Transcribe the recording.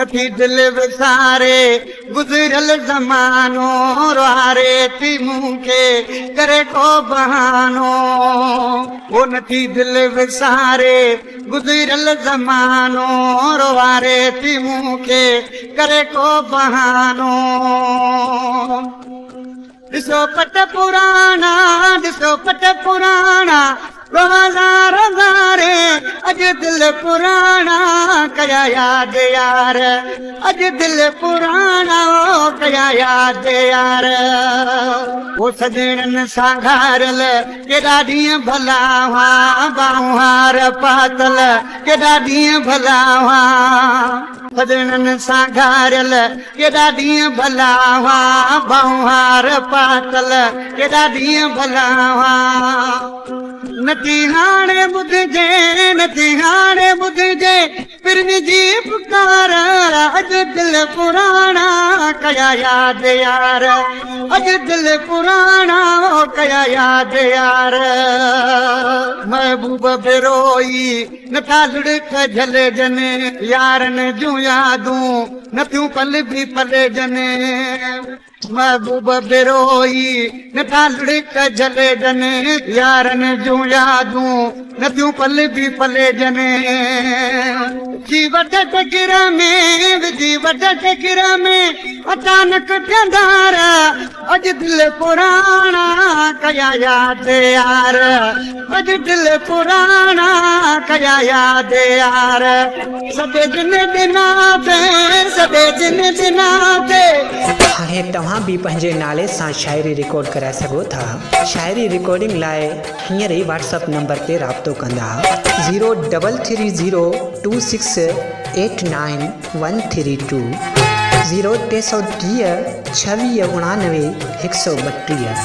नथी दिल विसारे गुज़िरियल ज़मानो रुआरे थी मूंखे करे को बहानो वो नथी दिल विसारे गुज़िरियल ज़मानो रुआरे थी मूंखे करे को बहानो ॾिसो पट पुराणा रोज़ार ज़ारे अॼु दिल पुराणा कया याद यार अॼु दिल पुराणा कया याद यार वो सजणनि सां घारियल केॾा ॾींहं भला हुआ बाहूं हार पातल केॾा ॾींहं भला हुआ सजणनि सां घारियल केॾा ॾींहं भला हुआ बाहूं हार पातल केॾा ॾींहं भला हुआ नथी हाणे ॿुधिजे पिरनि जी पुकार अॼु दिल पुराणा कया याद यार अॼु दिल पुराणा कया याद यार महबूब बिरोई नथा लुड़क झलजनि यारनि जूं यादूं नथियूं पल बि पलजनि महबूब बिरोई नथा लुड़क झलजनि यारनि जूं यादूं नथियूं पल बि पलजनि जी वॾ गिर में अचानक ठंडार अॼु दिल पुराणा कया याद यार अॼु दिल पुराणा कया याद यार सभे दिन दिना ते हाणे तव्हां बि पंहिंजे नाले सां शाइरी रिकॉर्ड कराए सघो था शाइरी रिकॉर्डिंग लाइ हींअर ई व्हाट्सअप नंबर ते राब्तो कंदा 0302689132 0310 26 99 132